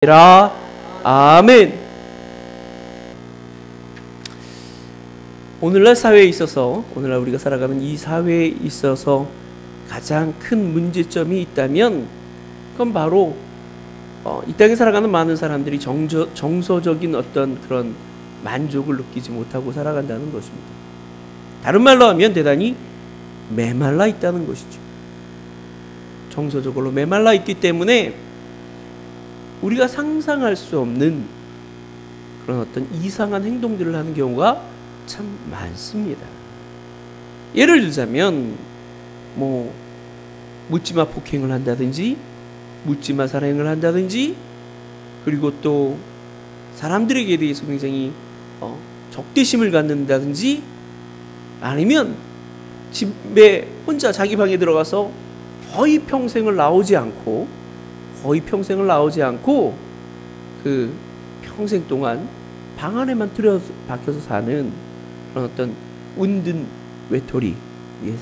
라 아멘. 오늘날 사회에 있어서, 오늘날 우리가 살아가는 이 사회에 있어서 가장 큰 문제점이 있다면 그건 바로 이 땅에 살아가는 많은 사람들이 정서적인 어떤 그런 만족을 느끼지 못하고 살아간다는 것입니다. 다른 말로 하면 대단히 메말라 있다는 것이죠. 정서적으로 메말라 있기 때문에 우리가 상상할 수 없는 그런 어떤 이상한 행동들을 하는 경우가 참 많습니다. 예를 들자면 묻지마 폭행을 한다든지 묻지마 살행을 한다든지, 그리고 또 사람들에게 대해서 굉장히 적대심을 갖는다든지, 아니면 집에 혼자 자기 방에 들어가서 거의 평생을 나오지 않고 그 평생 동안 방 안에만 박혀서 사는 그런 어떤 운든 외톨이의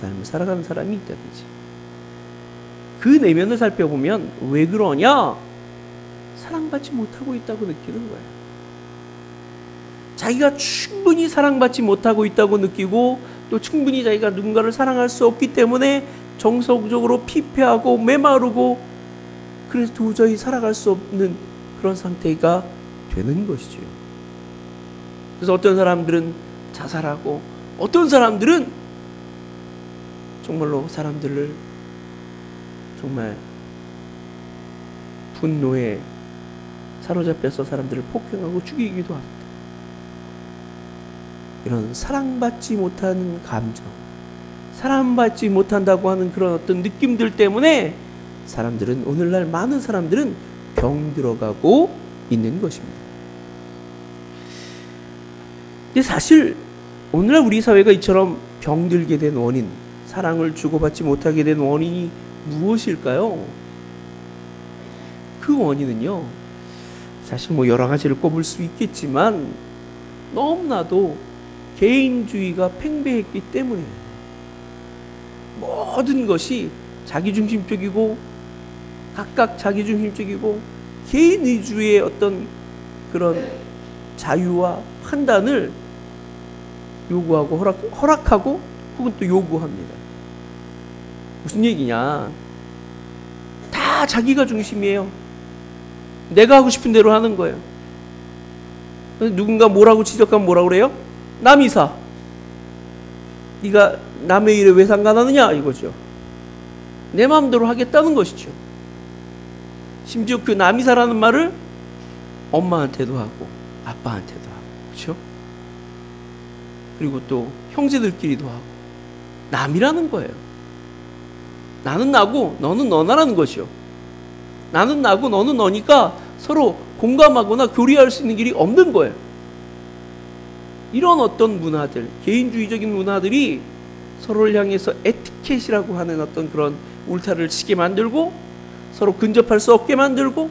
삶을 살아가는 사람이 있다든지, 그 내면을 살펴보면 왜 그러냐? 사랑받지 못하고 있다고 느끼는 거예요. 자기가 충분히 사랑받지 못하고 있다고 느끼고, 또 충분히 자기가 누군가를 사랑할 수 없기 때문에 정서적으로 피폐하고 메마르고, 그래서 도저히 살아갈 수 없는 그런 상태가 되는 것이죠. 그래서 어떤 사람들은 자살하고, 어떤 사람들은 정말로 사람들을 정말 분노에 사로잡혀서 사람들을 폭행하고 죽이기도 합니다. 이런 사랑받지 못하는 감정, 사랑받지 못한다고 하는 그런 어떤 느낌들 때문에 오늘날 많은 사람들은 병들어가고 있는 것입니다. 근데 사실 오늘날 우리 사회가 이처럼 병들게 된 원인, 사랑을 주고받지 못하게 된 원인이 무엇일까요? 그 원인은요, 사실 여러 가지를 꼽을 수 있겠지만 너무나도 개인주의가 팽배했기 때문이에요. 모든 것이 자기중심적이고, 각각 자기중심적이고, 개인 위주의 어떤 그런 자유와 판단을 요구하고 허락하고, 혹은 또 요구합니다. 무슨 얘기냐? 다 자기가 중심이에요. 내가 하고 싶은 대로 하는 거예요. 누군가 뭐라고 지적하면 뭐라고 그래요? 남이사. 네가 남의 일에 왜 상관하느냐 이거죠. 내 마음대로 하겠다는 것이죠. 심지어 그 남이사라는 말을 엄마한테도 하고 아빠한테도 하고, 그렇죠? 그리고 또 형제들끼리도 하고, 남이라는 거예요. 나는 나고 너는 너나라는 것이요. 나는 나고 너는 너니까 서로 공감하거나 교류할 수 있는 길이 없는 거예요. 이런 어떤 문화들, 개인주의적인 문화들이 서로를 향해서 에티켓이라고 하는 어떤 그런 울타리를 치게 만들고, 서로 근접할 수 없게 만들고,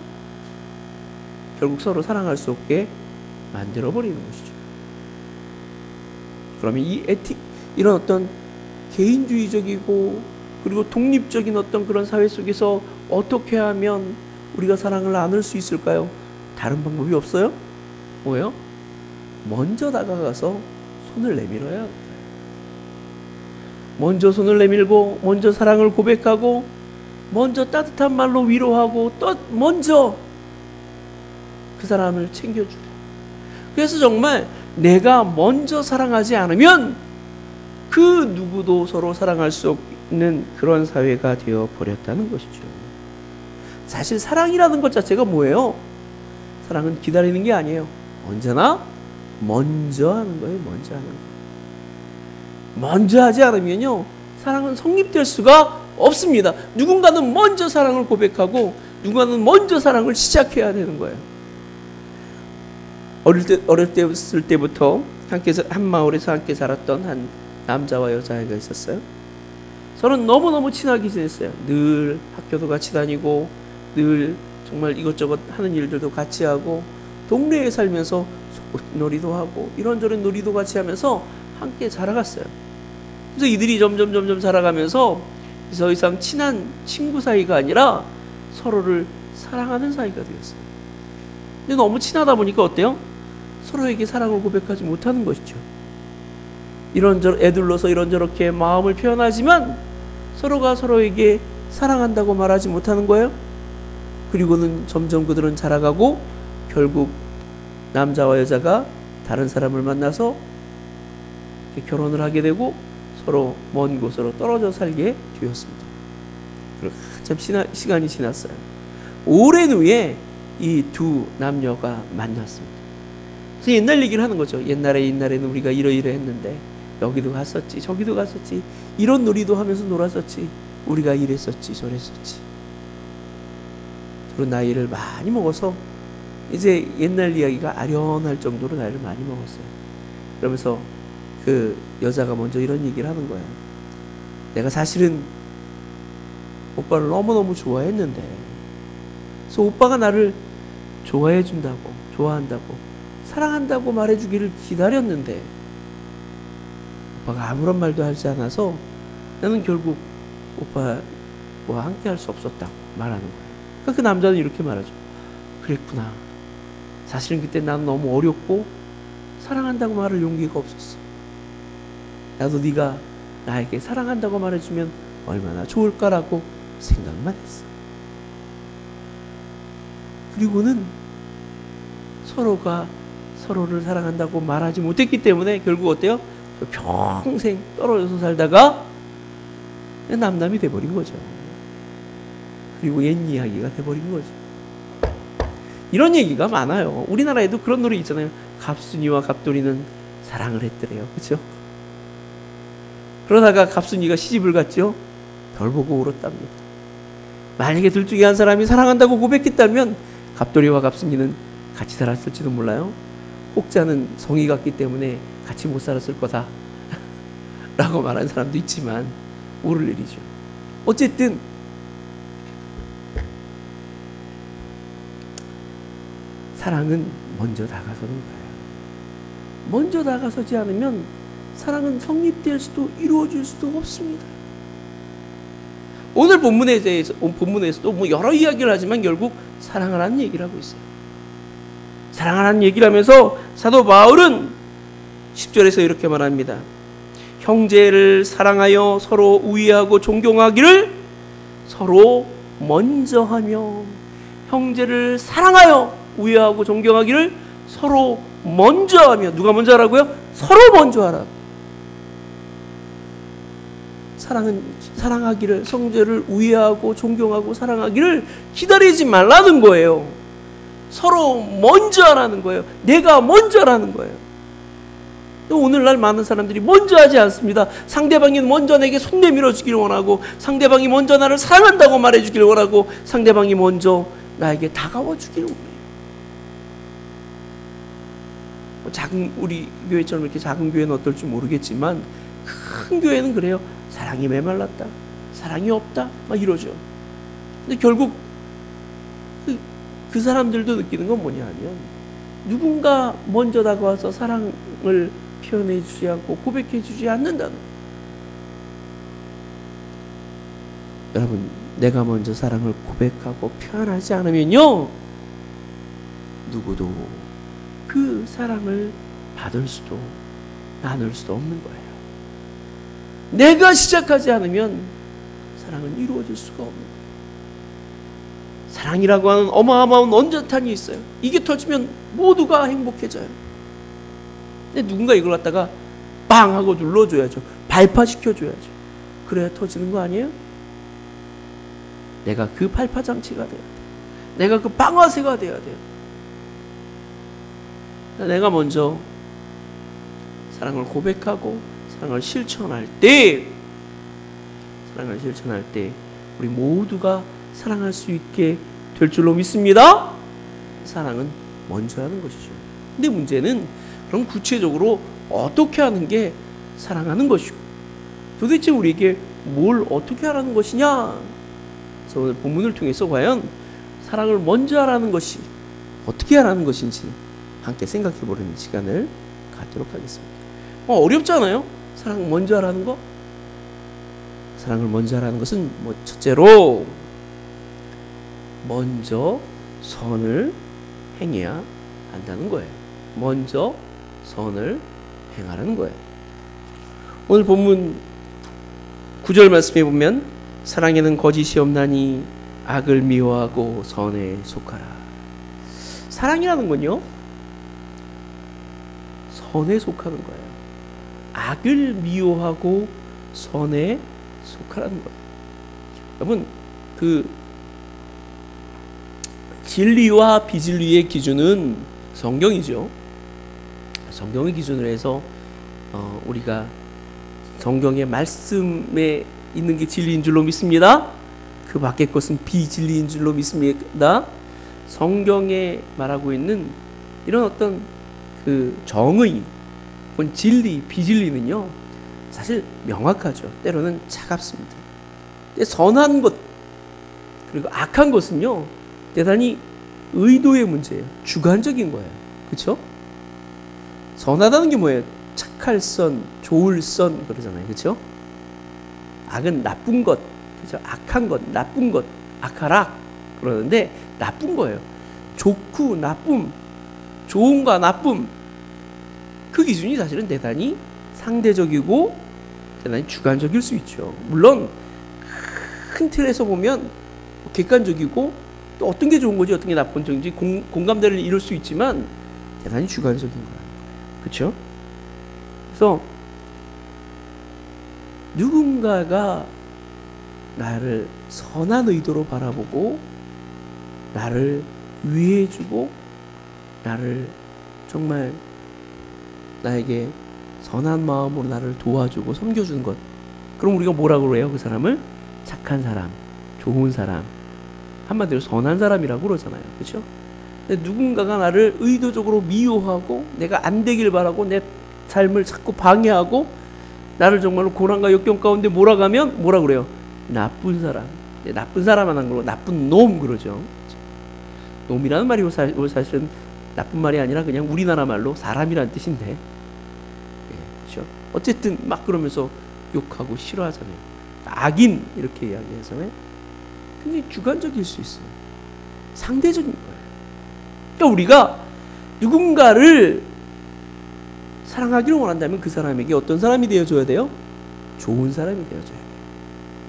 결국 서로 사랑할 수 없게 만들어버리는 것이죠. 그러면 이런 어떤 개인주의적이고 그리고 독립적인 어떤 그런 사회 속에서 어떻게 하면 우리가 사랑을 나눌 수 있을까요? 다른 방법이 없어요? 뭐예요? 먼저 다가가서 손을 내밀어야 합니다. 먼저 손을 내밀고, 먼저 사랑을 고백하고, 먼저 따뜻한 말로 위로하고, 또 먼저 그 사람을 챙겨주고. 그래서 정말 내가 먼저 사랑하지 않으면 그 누구도 서로 사랑할 수 없는 그런 사회가 되어버렸다는 것이죠. 사실 사랑이라는 것 자체가 뭐예요? 사랑은 기다리는 게 아니에요. 언제나 먼저 하는 거예요. 먼저 하는 거. 먼저 하지 않으면요, 사랑은 성립될 수가 없습니다. 누군가는 먼저 사랑을 고백하고, 누군가는 먼저 사랑을 시작해야 되는 거예요. 어렸을 때부터 한 마을에서 함께 자랐던 한 남자와 여자아이가 있었어요. 서로 너무너무 친하게 지냈어요. 늘 학교도 같이 다니고, 늘 정말 이것저것 하는 일들도 같이 하고, 동네에 살면서 놀이도 하고, 이런저런 놀이도 같이 하면서 함께 자라갔어요. 그래서 이들이 점점 자라가면서 더 이상 친한 친구 사이가 아니라 서로를 사랑하는 사이가 되었어요. 근데 너무 친하다 보니까 어때요? 서로에게 사랑을 고백하지 못하는 것이죠. 이런저런 애들러서 이런저렇게 마음을 표현하지만 서로가 서로에게 사랑한다고 말하지 못하는 거예요. 그리고는 점점 그들은 자라가고 결국 남자와 여자가 다른 사람을 만나서 결혼을 하게 되고 서로 먼 곳으로 떨어져 살게 되었습니다. 그리고 한참 시간이 지났어요. 오랜 후에 이 두 남녀가 만났습니다. 그래서 옛날 얘기를 하는 거죠. 옛날에는 우리가 이러이러했는데 여기도 갔었지 저기도 갔었지 이런 놀이도 하면서 놀았었지 우리가 이랬었지 저랬었지. 그런 나이를 많이 먹어서 이제 옛날 이야기가 아련할 정도로 나이를 많이 먹었어요. 그러면서 그 여자가 먼저 이런 얘기를 하는 거예요. 내가 사실은 오빠를 너무너무 좋아했는데, 그래서 오빠가 나를 좋아해 준다고, 좋아한다고, 사랑한다고 말해주기를 기다렸는데 오빠가 아무런 말도 하지 않아서 나는 결국 오빠와 함께 할 수 없었다고 말하는 거예요. 그러니까 그 남자는 이렇게 말하죠. 그랬구나. 사실은 그때 나는 너무 어렸고 사랑한다고 말할 용기가 없었어. 나도 네가 나에게 사랑한다고 말해주면 얼마나 좋을까라고 생각만 했어. 그리고는 서로가 서로를 사랑한다고 말하지 못했기 때문에 결국 어때요? 평생 떨어져서 살다가 남남이 돼버린 거죠. 그리고 옛 이야기가 돼버린 거죠. 이런 얘기가 많아요. 우리나라에도 그런 노래 있잖아요. 갑순이와 갑돌이는 사랑을 했더래요. 그렇죠? 그러다가 갑순이가 시집을 갔죠. 별 보고 울었답니다. 만약에 둘 중에 한 사람이 사랑한다고 고백했다면 갑돌이와 갑순이는 같이 살았을지도 몰라요. 혹자는 성이 같기 때문에 같이 못 살았을 거다 라고 말하는 사람도 있지만 모를 일이죠. 어쨌든 사랑은 먼저 다가서는 거예요. 먼저 다가서지 않으면 사랑은 성립될 수도 이루어질 수도 없습니다. 오늘 본문에서도 뭐 여러 이야기를 하지만 결국 사랑을 하는 얘기를 하고 있어요. 사랑을 하는 얘기를 하면서 사도 바울은 10절에서 이렇게 말합니다. 형제를 사랑하여 서로 우애하고 존경하기를 서로 먼저 하며, 형제를 사랑하여 우애하고 존경하기를 서로 먼저 하며. 누가 먼저 하라고요? 서로 먼저 하라고. 사랑하기를, 형제를 우애하고 존경하고 사랑하기를 기다리지 말라는 거예요. 서로 먼저 하라는 거예요. 내가 먼저 하라는 거예요. 오늘날 많은 사람들이 먼저 하지 않습니다. 상대방이 먼저 내게 손 내밀어 주기를 원하고, 상대방이 먼저 나를 사랑한다고 말해 주기를 원하고, 상대방이 먼저 나에게 다가와 주기를 원해요. 우리 교회처럼 이렇게 작은 교회는 어떨지 모르겠지만 큰 교회는 그래요. 사랑이 메말랐다, 사랑이 없다, 막 이러죠. 근데 결국 그 사람들도 느끼는 건 뭐냐 하면, 누군가 먼저 다가와서 사랑을 표현해 주지 않고 고백해 주지 않는다는. 여러분, 내가 먼저 사랑을 고백하고 표현하지 않으면요, 누구도 그 사랑을 받을 수도 나눌 수도 없는 거예요. 내가 시작하지 않으면 사랑은 이루어질 수가 없는 거예요. 사랑이라고 하는 어마어마한 원자탄이 있어요. 이게 터지면 모두가 행복해져요. 근데 누군가 이걸 갖다가 빵 하고 눌러줘야죠. 발파시켜줘야죠. 그래야 터지는 거 아니에요? 내가 그 발파장치가 돼야 돼요. 내가 그 방아쇠가 돼야 돼요. 내가 먼저 사랑을 고백하고 사랑을 실천할 때 우리 모두가 사랑할 수 있게 될 줄로 믿습니다. 사랑은 먼저 하는 것이죠. 근데 문제는 그럼 구체적으로 어떻게 하는 게 사랑하는 것이고, 도대체 우리에게 뭘 어떻게 하라는 것이냐? 그래서 오늘 본문을 통해서 과연 사랑을 먼저 하라는 것이 어떻게 하라는 것인지 함께 생각해 보는 시간을 갖도록 하겠습니다. 어렵잖아요? 사랑 먼저 하라는 거? 사랑을 먼저 하라는 것은 첫째로 먼저 선을 행해야 한다는 거예요. 먼저 선을 행하라는 거예요. 오늘 본문 9절 말씀에 보면 사랑에는 거짓이 없나니 악을 미워하고 선에 속하라. 사랑이라는 건요, 선에 속하는 거예요. 악을 미워하고 선에 속하라는 거예요. 여러분, 그 진리와 비진리의 기준은 성경이죠. 성경의 기준으로 해서 우리가 성경의 말씀에 있는 게 진리인 줄로 믿습니다. 그 밖의 것은 비진리인 줄로 믿습니다. 성경에 말하고 있는 이런 어떤 그 정의, 혹은 진리, 비진리는요, 사실 명확하죠. 때로는 차갑습니다. 선한 것 그리고 악한 것은요, 대단히 의도의 문제예요. 주관적인 거예요. 그렇죠? 선하다는 게 뭐예요? 착할 선, 좋을 선 그러잖아요. 그렇죠? 악은 나쁜 것, 그렇죠? 악한 것, 나쁜 것, 악하락 그러는데 나쁜 거예요. 좋고 나쁨, 좋음과 나쁨, 그 기준이 사실은 대단히 상대적이고 대단히 주관적일 수 있죠. 물론 큰 틀에서 보면 객관적이고 또 어떤 게 좋은 거지 어떤 게 나쁜 건지 공감대를 이룰 수 있지만 대단히 주관적인 거예요. 그렇죠? 그래서 누군가가 나를 선한 의도로 바라보고 나를 위해주고 나를 정말 나에게 선한 마음으로 나를 도와주고 섬겨주는 것, 그럼 우리가 뭐라고 그래요? 그 사람을 착한 사람, 좋은 사람, 한마디로 선한 사람이라고 그러잖아요. 그렇죠? 근데 누군가가 나를 의도적으로 미워하고 내가 안 되길 바라고 내 삶을 자꾸 방해하고 나를 정말로 고난과 역경 가운데 몰아가면 뭐라 그래요? 나쁜 사람. 나쁜 사람만 한 걸로 나쁜 놈 그러죠. 놈이라는 말이 사실은 나쁜 말이 아니라 그냥 우리나라 말로 사람이라는 뜻인데, 그렇죠? 어쨌든 막 그러면서 욕하고 싫어하잖아요. 악인 이렇게 이야기하잖아요. 굉장히 주관적일 수 있어요. 상대적인 거예요. 그러니까 우리가 누군가를 사랑하기를 원한다면 그 사람에게 어떤 사람이 되어줘야 돼요? 좋은 사람이 되어줘야 돼요.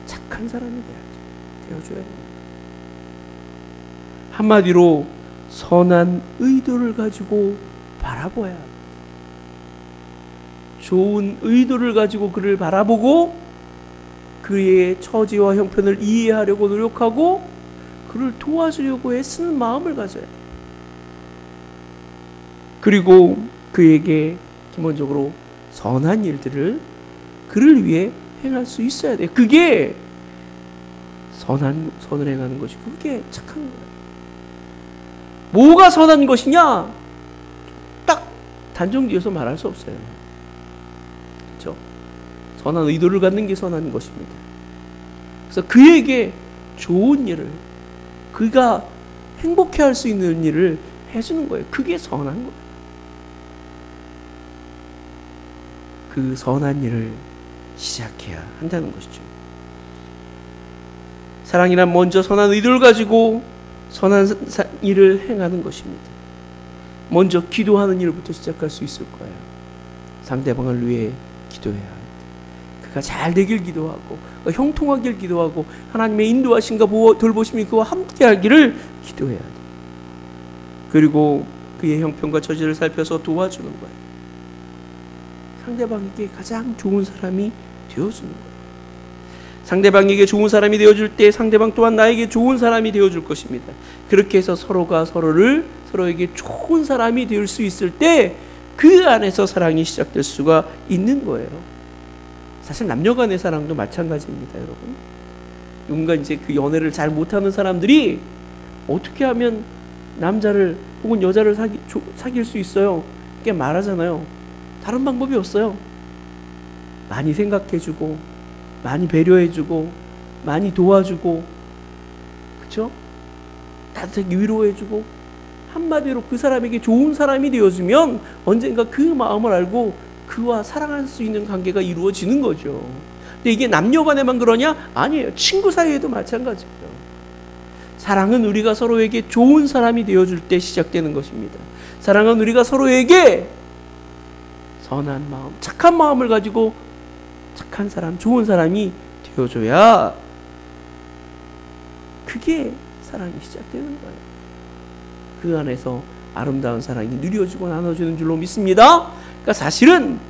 착한 사람이 되어줘야 돼요. 한마디로 선한 의도를 가지고 바라봐야 합니다. 좋은 의도를 가지고 그를 바라보고 그의 처지와 형편을 이해하려고 노력하고 그를 도와주려고 애쓰는 마음을 가져야 돼요. 그리고 그에게 기본적으로 선한 일들을 그를 위해 행할 수 있어야 돼요. 그게 선을 행하는 것이고 그게 착한 거예요. 뭐가 선한 것이냐? 딱 단정지어서 말할 수 없어요. 그렇죠? 선한 의도를 갖는 게 선한 것입니다. 그래서 그에게 좋은 일을, 그가 행복해할 수 있는 일을 해주는 거예요. 그게 선한 거예요. 그 선한 일을 시작해야 한다는 것이죠. 사랑이란 먼저 선한 의도를 가지고 선한 일을 행하는 것입니다. 먼저 기도하는 일부터 시작할 수 있을 거예요. 상대방을 위해 기도해야 합니다. 그가 잘 되길 기도하고 형통하길 기도하고 하나님의 인도하심과 돌보심이 그와 함께 하기를 기도해야 돼요. 그리고 그의 형편과 처지를 살펴서 도와주는 거예요. 상대방에게 가장 좋은 사람이 되어주는 거예요. 상대방에게 좋은 사람이 되어줄 때 상대방 또한 나에게 좋은 사람이 되어줄 것입니다. 그렇게 해서 서로가 서로에게 좋은 사람이 될 수 있을 때 그 안에서 사랑이 시작될 수가 있는 거예요. 사실 남녀 간의 사랑도 마찬가지입니다, 여러분. 누군가 이제 그 연애를 잘 못하는 사람들이 어떻게 하면 남자를 혹은 여자를 사귈 수 있어요? 이렇게 말하잖아요. 다른 방법이 없어요. 많이 생각해주고 많이 배려해주고 많이 도와주고, 그렇죠? 따뜻하게 위로해주고, 한마디로 그 사람에게 좋은 사람이 되어주면 언젠가 그 마음을 알고 그와 사랑할 수 있는 관계가 이루어지는 거죠. 근데 이게 남녀 간에만 그러냐? 아니에요. 친구 사이에도 마찬가지예요. 사랑은 우리가 서로에게 좋은 사람이 되어줄 때 시작되는 것입니다. 사랑은 우리가 서로에게 선한 마음, 착한 마음을 가지고 착한 사람, 좋은 사람이 되어줘야 그게 사랑이 시작되는 거예요. 그 안에서 아름다운 사랑이 누려지고 나눠지는 줄로 믿습니다. 그러니까 사실은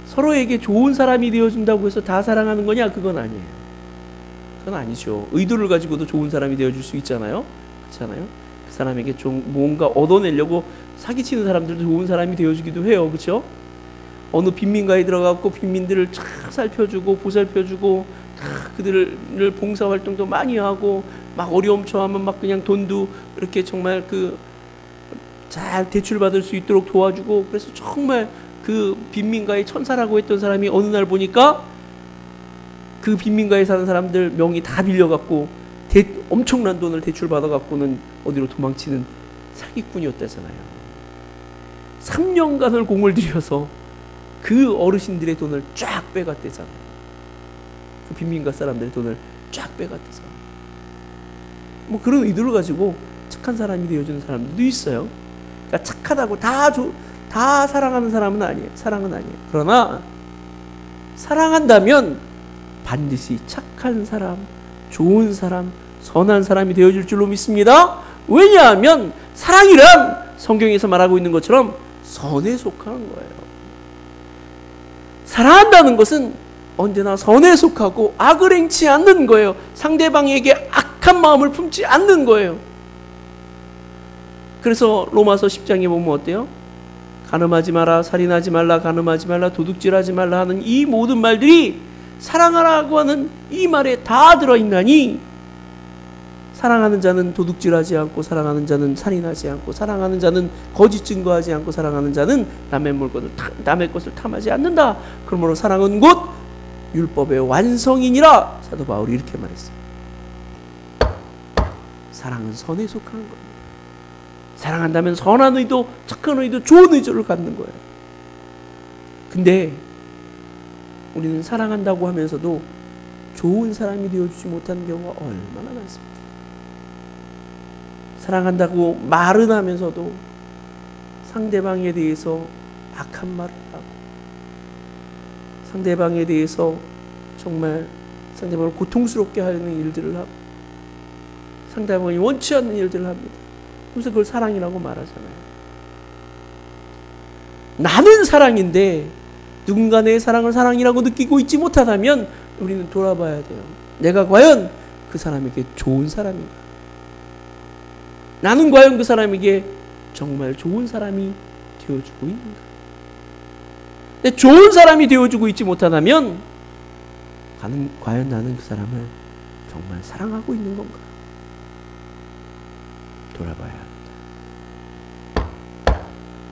서로에게 좋은 사람이 되어준다고 해서 다 사랑하는 거냐? 그건 아니에요. 그건 아니죠. 의도를 가지고도 좋은 사람이 되어줄 수 있잖아요. 그렇잖아요. 그 사람에게 좀 뭔가 얻어내려고 사기치는 사람들도 좋은 사람이 되어주기도 해요. 그렇죠? 어느 빈민가에 들어가고 빈민들을 쫙 살펴주고 보살펴주고 그들을 봉사활동도 많이 하고 막 어려움 처하면 막 그냥 돈도 이렇게 정말 잘 대출받을 수 있도록 도와주고, 그래서 정말 그 빈민가의 천사라고 했던 사람이 어느 날 보니까 그 빈민가에 사는 사람들 명의 다 빌려갖고 엄청난 돈을 대출받아갖고는 어디로 도망치는 사기꾼이었다잖아요. 3년간을 공을 들여서 그 어르신들의 돈을 쫙 빼갔대잖아요. 그 빈민가 사람들의 돈을 쫙 빼갔대잖아요. 뭐 그런 의도를 가지고 착한 사람이 되어주는 사람들도 있어요. 그러니까 착하다고 다 사랑하는 사람은 아니에요. 사랑은 아니에요. 그러나 사랑한다면 반드시 착한 사람, 좋은 사람, 선한 사람이 되어줄 줄로 믿습니다. 왜냐하면 사랑이란 성경에서 말하고 있는 것처럼 선에 속하는 거예요. 사랑한다는 것은 언제나 선에 속하고 악을 행치 않는 거예요. 상대방에게 악한 마음을 품지 않는 거예요. 그래서 로마서 10장에 보면 어때요? 간음하지 마라, 살인하지 말라, 간음하지 말라, 도둑질하지 말라 하는 이 모든 말들이 사랑하라고 하는 이 말에 다 들어있나니, 사랑하는 자는 도둑질하지 않고, 사랑하는 자는 살인하지 않고, 사랑하는 자는 거짓 증거하지 않고, 사랑하는 자는 남의 것을 탐하지 않는다. 그러므로 사랑은 곧 율법의 완성이니라. 사도 바울이 이렇게 말했어요. 사랑은 선에 속하는 겁니다. 사랑한다면 선한 의도, 착한 의도, 좋은 의도를 갖는 거예요. 근데 우리는 사랑한다고 하면서도 좋은 사람이 되어주지 못하는 경우가 얼마나 많습니다. 사랑한다고 말은 하면서도 상대방에 대해서 악한 말을 하고, 상대방에 대해서 정말 상대방을 고통스럽게 하는 일들을 하고, 상대방이 원치 않는 일들을 합니다. 그래서 그걸 사랑이라고 말하잖아요. 나는 사랑인데 누군가 내 사랑을 사랑이라고 느끼고 있지 못하다면 우리는 돌아봐야 돼요. 내가 과연 그 사람에게 좋은 사람인가? 나는 과연 그 사람에게 정말 좋은 사람이 되어주고 있는가? 근데 좋은 사람이 되어주고 있지 못하다면 과연 나는 그 사람을 정말 사랑하고 있는 건가? 돌아봐야 합니다.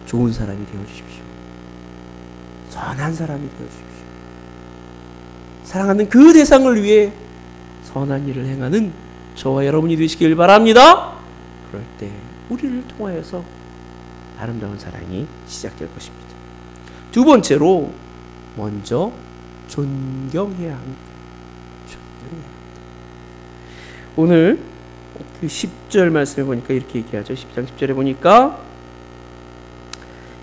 좋은 사람이 되어주십시오. 선한 사람이 되어주십시오. 사랑하는 그 대상을 위해 선한 일을 행하는 저와 여러분이 되시길 바랍니다. 그럴 때 우리를 통하여서 아름다운 사랑이 시작될 것입니다. 두 번째로 먼저 존경해야 합니다. 오늘 그 10절 말씀에 보니까 이렇게 얘기하죠. 10장 10절에 보니까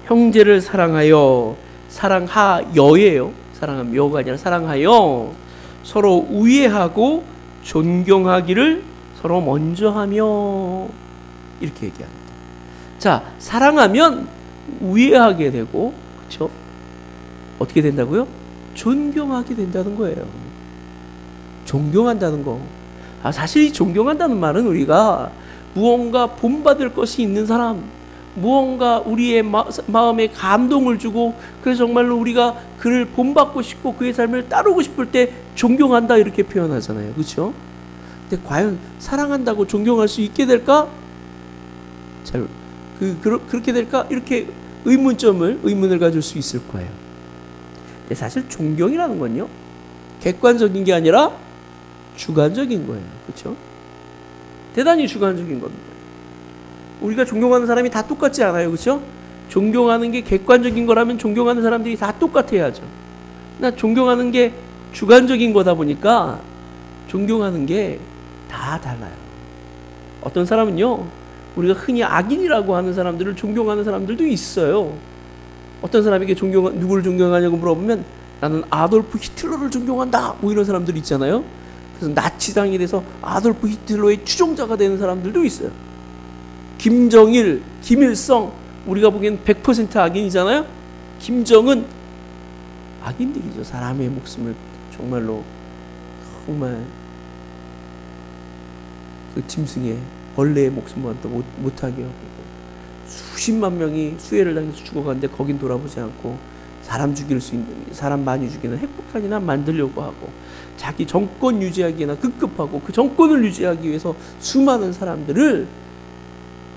형제를 사랑하여, 사랑하여예요. 사랑하면 여가 아니라 사랑하여 서로 우애하고 존경하기를 서로 먼저 하며, 이렇게 얘기합니다. 자, 사랑하면 우애하게 되고, 그렇죠? 어떻게 된다고요? 존경하게 된다는 거예요. 존경한다는 거. 사실 이 존경한다는 말은 우리가 무언가 본받을 것이 있는 사람, 무언가 우리의 마음에 감동을 주고, 그래서 정말로 우리가 그를 본받고 싶고 그의 삶을 따르고 싶을 때 존경한다, 이렇게 표현하잖아요. 그렇죠? 근데 과연 사랑한다고 존경할 수 있게 될까? 그렇게 될까? 이렇게 의문을 가질 수 있을 거예요. 근데 사실 존경이라는 건요, 객관적인 게 아니라 주관적인 거예요. 그렇죠? 대단히 주관적인 겁니다. 우리가 존경하는 사람이 다 똑같지 않아요. 그렇죠? 존경하는 게 객관적인 거라면 존경하는 사람들이 다 똑같아야죠. 나 존경하는 게 주관적인 거다 보니까 존경하는 게 다 달라요. 어떤 사람은요, 우리가 흔히 악인이라고 하는 사람들을 존경하는 사람들도 있어요. 어떤 사람에게 누구를 존경하냐고 물어보면 나는 아돌프 히틀러를 존경한다, 뭐 이런 사람들 있잖아요. 그래서 나치당이 돼서 아돌프 히틀러의 추종자가 되는 사람들도 있어요. 김정일, 김일성, 우리가 보기엔 100% 악인이잖아요. 김정은 악인들이죠. 사람의 목숨을 정말로 정말 그 짐승의 벌레의 목숨만도 못하게 하고, 수십만 명이 수해를 당해서 죽어가는데 거긴 돌아보지 않고 사람 죽일 수 있는, 사람 많이 죽이는 핵폭탄이나 만들려고 하고, 자기 정권 유지하기에나 급급하고 그 정권을 유지하기 위해서 수많은 사람들을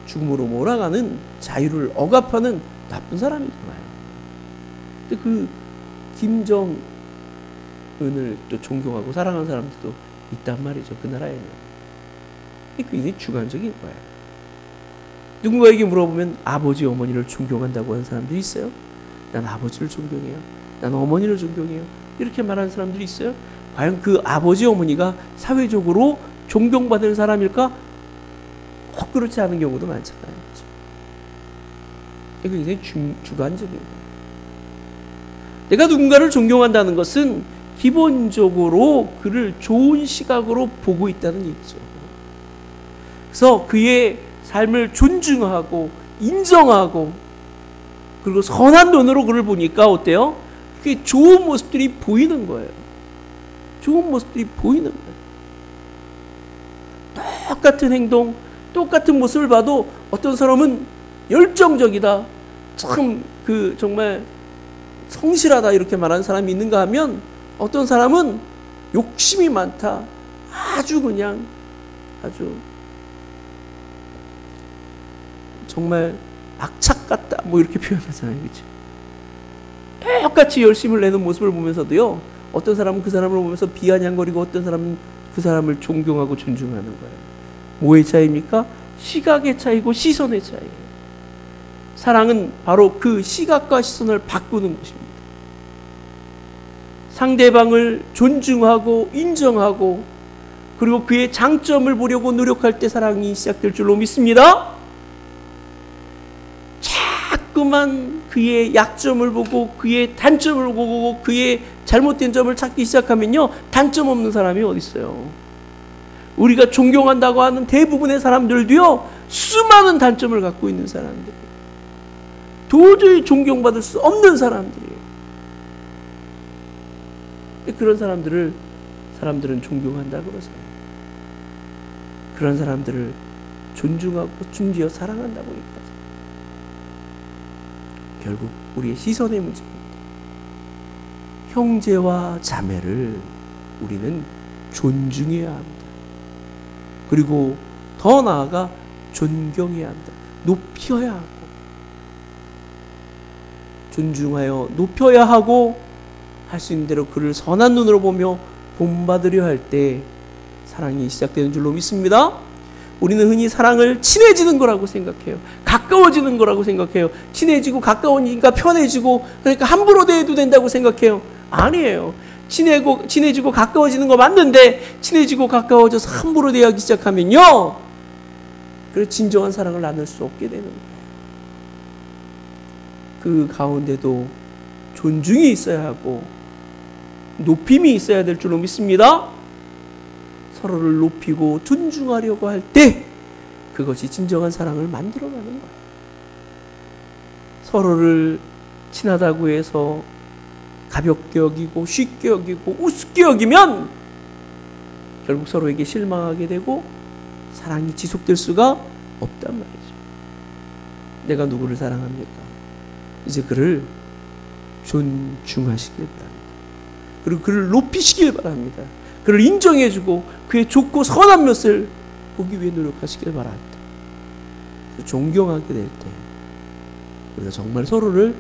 죽음으로 몰아가는, 자유를 억압하는 나쁜 사람이잖아요. 근데 그 김정은을 또 존경하고 사랑하는 사람들도 있단 말이죠. 그 나라에는. 굉장히 주관적인 거예요. 누군가에게 물어보면 아버지, 어머니를 존경한다고 하는 사람들이 있어요. 난 아버지를 존경해요. 난 어머니를 존경해요. 이렇게 말하는 사람들이 있어요. 과연 그 아버지, 어머니가 사회적으로 존경받는 사람일까? 꼭 그렇지 않은 경우도 많잖아요. 이게 굉장히 주관적인 거예요. 내가 누군가를 존경한다는 것은 기본적으로 그를 좋은 시각으로 보고 있다는 얘기죠. 그래서 그의 삶을 존중하고 인정하고 그리고 선한 눈으로 그를 보니까 어때요? 그게 좋은 모습들이 보이는 거예요. 좋은 모습들이 보이는 거예요. 똑같은 행동, 똑같은 모습을 봐도 어떤 사람은 열정적이다, 참 정말 성실하다 이렇게 말하는 사람이 있는가 하면, 어떤 사람은 욕심이 많다, 아주 정말 악착 같다, 뭐 이렇게 표현하잖아요. 그렇죠? 똑같이 열심을 내는 모습을 보면서도요, 어떤 사람은 그 사람을 보면서 비아냥거리고 어떤 사람은 그 사람을 존경하고 존중하는 거예요. 뭐의 차이입니까? 시각의 차이고 시선의 차이예요. 사랑은 바로 그 시각과 시선을 바꾸는 것입니다. 상대방을 존중하고 인정하고 그리고 그의 장점을 보려고 노력할 때 사랑이 시작될 줄로 믿습니다. 자꾸만 그의 약점을 보고 그의 단점을 보고 그의 잘못된 점을 찾기 시작하면요, 단점 없는 사람이 어디 있어요? 우리가 존경한다고 하는 대부분의 사람들도요, 수많은 단점을 갖고 있는 사람들이에요. 도저히 존경받을 수 없는 사람들이에요. 그런 사람들은 존경한다 그러잖아요. 그런 사람들을 존중하고 준지어 사랑한다고 얘기하죠. 결국 우리의 시선의 문제입니다. 형제와 자매를 우리는 존중해야 합니다. 그리고 더 나아가 존경해야 합니다. 높여야 하고, 존중하여 높여야 하고, 할 수 있는 대로 그를 선한 눈으로 보며 본받으려 할 때 사랑이 시작되는 줄로 믿습니다. 우리는 흔히 사랑을 친해지는 거라고 생각해요. 가까워지는 거라고 생각해요. 친해지고 가까워지니까 편해지고, 그러니까 함부로 대해도 된다고 생각해요. 아니에요. 친해지고 가까워지는 거 맞는데, 친해지고 가까워져서 함부로 대하기 시작하면요, 그래서 진정한 사랑을 나눌 수 없게 되는 거예요. 그 가운데도 존중이 있어야 하고 높임이 있어야 될 줄로 믿습니다. 서로를 높이고 존중하려고 할 때 그것이 진정한 사랑을 만들어가는 거예요. 서로를 친하다고 해서 가볍게 여기고 쉽게 여기고 우습게 여기면 결국 서로에게 실망하게 되고 사랑이 지속될 수가 없단 말이죠. 내가 누구를 사랑합니까? 이제 그를 존중하시길 바랍니다. 그리고 그를 높이시길 바랍니다. 그를 인정해주고 그의 좋고 선한 것을 보기 위해 노력하시길 바랍니다. 존경하게 될 때 우리가 정말 서로를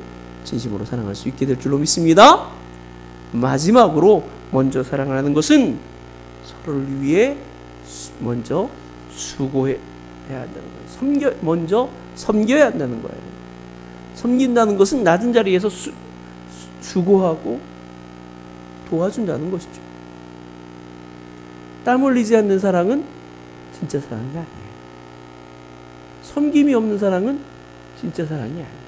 진심으로 사랑할 수 있게 될 줄로 믿습니다. 마지막으로 먼저 사랑하는 것은 서로를 위해 먼저 수고해야 한다는 거예요. 먼저 섬겨야 한다는 거예요. 섬긴다는 것은 낮은 자리에서 수고하고 도와준다는 것이죠. 땀 흘리지 않는 사랑은 진짜 사랑이 아니에요. 섬김이 없는 사랑은 진짜 사랑이 아니에요.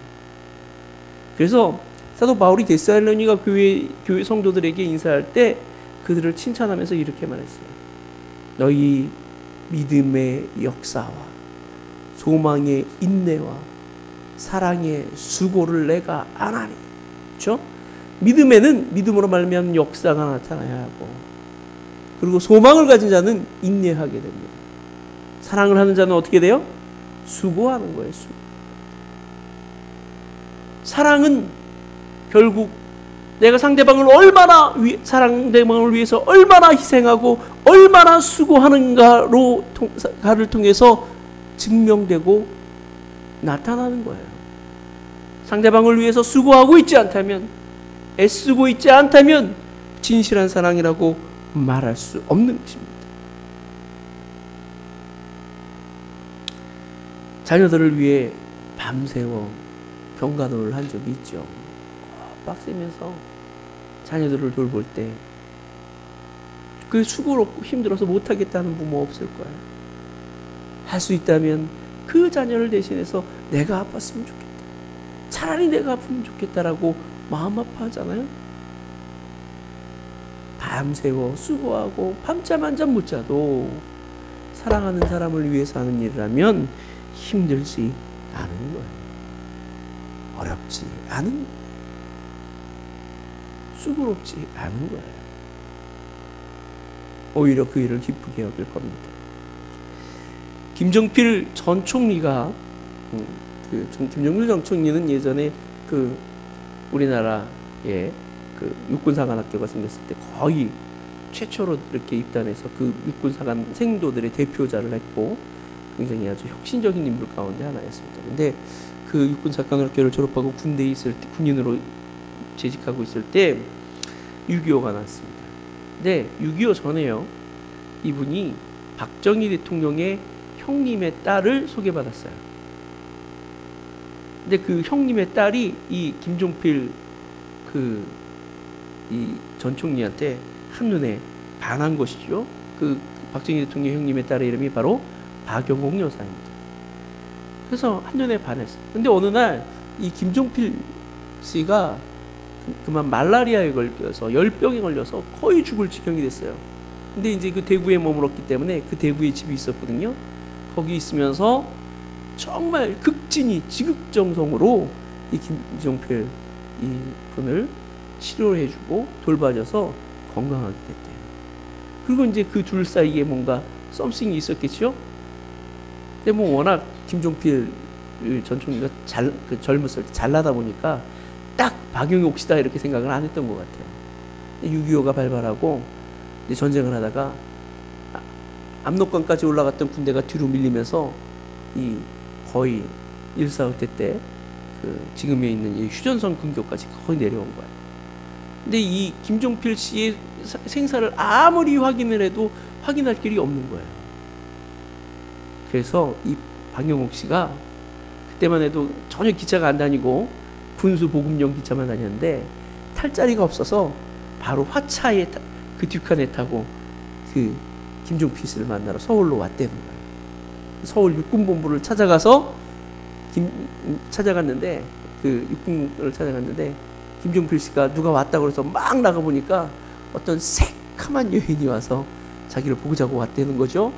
그래서 사도 바울이 데살로니가 교회 성도들에게 인사할 때 그들을 칭찬하면서 이렇게 말했어요. 너희 믿음의 역사와 소망의 인내와 사랑의 수고를 내가 아나니. 그렇죠? 믿음에는 믿음으로 말미암은 역사가 나타나야 하고, 그리고 소망을 가진 자는 인내하게 됩니다. 사랑을 하는 자는 어떻게 돼요? 수고하는 거예요. 수고. 사랑은 결국 내가 상대방을 상대방을 위해서 얼마나 희생하고 얼마나 수고하는가를 통해서 증명되고 나타나는 거예요. 상대방을 위해서 수고하고 있지 않다면, 애쓰고 있지 않다면 진실한 사랑이라고 말할 수 없는 것입니다. 자녀들을 위해 밤새워 병간호를 한 적이 있죠. 빡세면서 자녀들을 돌볼 때 그 수고롭고 힘들어서 못하겠다는 부모 없을 거예요. 할 수 있다면 그 자녀를 대신해서 내가 아팠으면 좋겠다, 차라리 내가 아프면 좋겠다라고 마음 아파하잖아요. 밤새워 수고하고 밤잠 한 잠 못 자도 사랑하는 사람을 위해서 하는 일이라면 힘들지 않은 거예요. 어렵지 않은, 수고롭지 않은 거예요. 오히려 그 일을 기쁘게 여길 겁니다. 김정필 전 총리가, 김정필 전 총리는 예전에 우리나라에 육군사관학교가 생겼을 때 거의 최초로 이렇게 입단해서 그 육군사관 생도들의 대표자를 했고, 굉장히 아주 혁신적인 인물 가운데 하나였습니다. 근데 그 육군사관학교를 졸업하고 군대에 있을 때, 군인으로 재직하고 있을 때 6.25가 났습니다. 근데 6.25 전에요, 이분이 박정희 대통령의 형님의 딸을 소개받았어요. 근데 그 형님의 딸이 이 김종필 이 전 총리한테 한눈에 반한 것이죠. 그 박정희 대통령 형님의 딸의 이름이 바로 박영옥 여사입니다. 그래서 한눈에 반했어요. 근데 어느 날 이 김종필 씨가 그만 말라리아에 걸려서, 열병에 걸려서 거의 죽을 지경이 됐어요. 근데 이제 그 대구에 머물렀기 때문에 그 대구에 집이 있었거든요. 거기 있으면서 정말 지극정성으로 이 김종필 이 분을 치료를 해주고 돌봐줘서 건강하게 됐대요. 그리고 이제 그 둘 사이에 뭔가 썸씽이 있었겠죠. 근데 뭐 워낙 김종필 전 총리가 젊었을 때 잘나다 보니까 딱 박영옥 씨다 이렇게 생각을 안 했던 것 같아요. 6.25가 발발하고 이제 전쟁을 하다가 압록강까지 올라갔던 군대가 뒤로 밀리면서 이 거의 1.4.5때 때 지금에 있는 이 휴전선 근교까지 거의 내려온 거예요. 근데 이 김종필 씨의 생사를 아무리 확인을 해도 확인할 길이 없는 거예요. 그래서 이 박영옥 씨가 그때만 해도 전혀 기차가 안 다니고 군수 보급용 기차만 다녔는데 탈 자리가 없어서 바로 화차에 그 뒷칸에 타고 그 김종필 씨를 만나러 서울로 왔다는 거예요. 서울 육군본부를 찾아갔는데 그 육군을 찾아갔는데 김종필 씨가 누가 왔다고 해서 막 나가보니까 어떤 새카만 여인이 와서 자기를 보자고 왔다는 거죠.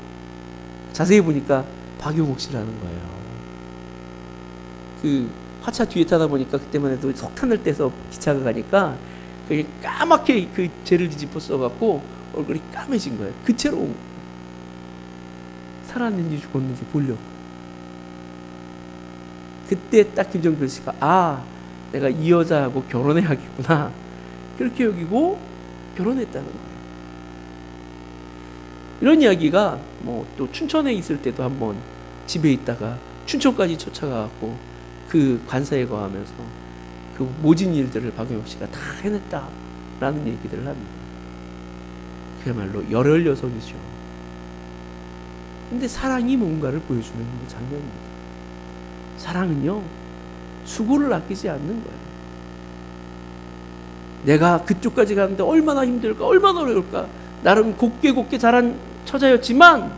자세히 보니까 박영옥 씨라는 거예요. 그 화차 뒤에 타다 보니까 그때만 해도 석탄을 떼서 기차가 가니까 그게 까맣게 그 죄를 뒤집어 써갖고 얼굴이 까매진 거예요. 그 채로 살았는지 죽었는지 보려고. 그때 딱 김종필 씨가 내가 이 여자하고 결혼해야겠구나 그렇게 여기고 결혼했다는 거예요. 이런 이야기가 뭐 또 춘천에 있을 때도 한번 집에 있다가 춘천까지 쫓아가고 그 관사에 거하면서 그 모진 일들을 박영옥 씨가 다 해냈다라는 얘기들을 합니다. 그야말로 열혈 여성이죠. 근데 사랑이 뭔가를 보여주는 장면입니다. 사랑은요, 수고를 아끼지 않는 거예요. 내가 그쪽까지 가는데 얼마나 힘들까, 얼마나 어려울까. 나름 곱게 자란 처자였지만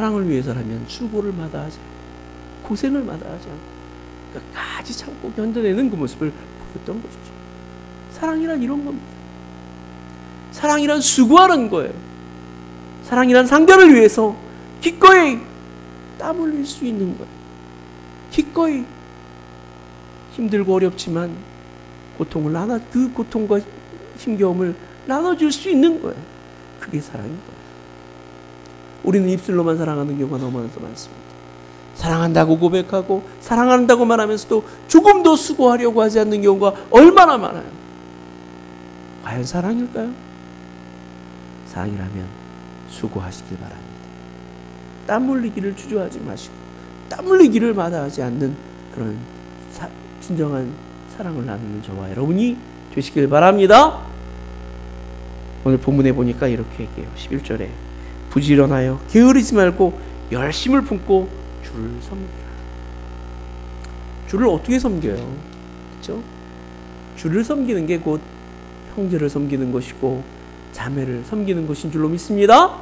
사랑을 위해서라면 수고를 마다하지 않고 고생을 마다하지 않고 끝까지 참고 견뎌내는 그 모습을 보였던 것이죠. 사랑이란 이런 겁니다. 사랑이란 수고하는 거예요. 사랑이란 상대를 위해서 기꺼이 땀 흘릴 수 있는 거예요. 기꺼이 힘들고 어렵지만 그 고통과 힘겨움을 나눠줄 수 있는 거예요. 그게 사랑인 거예요. 우리는 입술로만 사랑하는 경우가 너무나 많습니다. 사랑한다고 고백하고 사랑한다고 말하면서도 조금도 수고하려고 하지 않는 경우가 얼마나 많아요. 과연 사랑일까요? 사랑이라면 수고하시길 바랍니다. 땀 흘리기를 주저하지 마시고 땀 흘리기를 마다하지 않는 그런 진정한 사랑을 나누는 저와 여러분이 되시길 바랍니다. 오늘 본문에 보니까 이렇게 얘기해요. 11절에 부지런하여 게으르지 말고 열심을 품고 주를 섬기라. 주를 어떻게 섬겨요? 그렇죠? 주를 섬기는 게 곧 형제를 섬기는 것이고 자매를 섬기는 것인 줄로 믿습니다.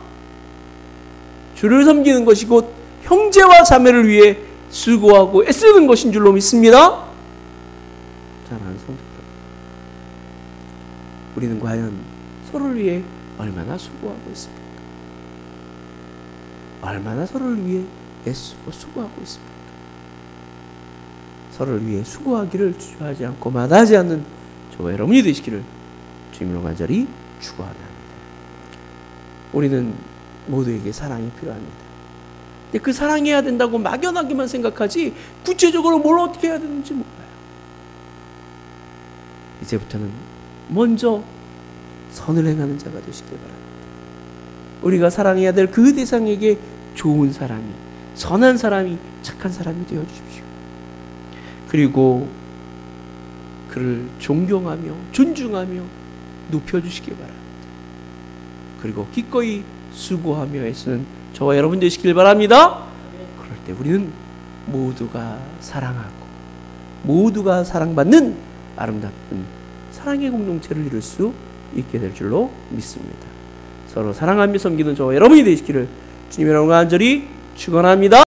주를 섬기는 것이 곧 형제와 자매를 위해 수고하고 애쓰는 것인 줄로 믿습니다. 사랑하는 성도들, 우리는 과연 서로를 위해 얼마나 수고하고 있습니까? 얼마나 서로를 위해 애쓰고 수고하고 있습니까? 서로를 위해 수고하기를 주저하지 않고 마다하지 않는 저와 여러분이 되시기를 주님으로 간절히 축원합니다. 우리는 모두에게 사랑이 필요합니다. 근데 그 사랑해야 된다고 막연하게만 생각하지 구체적으로 뭘 어떻게 해야 되는지 몰라요. 이제부터는 먼저 선을 행하는 자가 되시길 바랍니다. 우리가 사랑해야 될 그 대상에게 좋은 사람이, 선한 사람이, 착한 사람이 되어 주십시오. 그리고 그를 존경하며 존중하며 높여주시기 바랍니다. 그리고 기꺼이 수고하며 애쓰는 저와 여러분 되시길 바랍니다. 그럴 때 우리는 모두가 사랑하고 모두가 사랑받는 아름다운 사랑의 공동체를 이룰 수 있게 될 줄로 믿습니다. 서로 사랑하며 섬기는 저와 여러분이 되시기를 주님의 이름으로 간절히 축원합니다.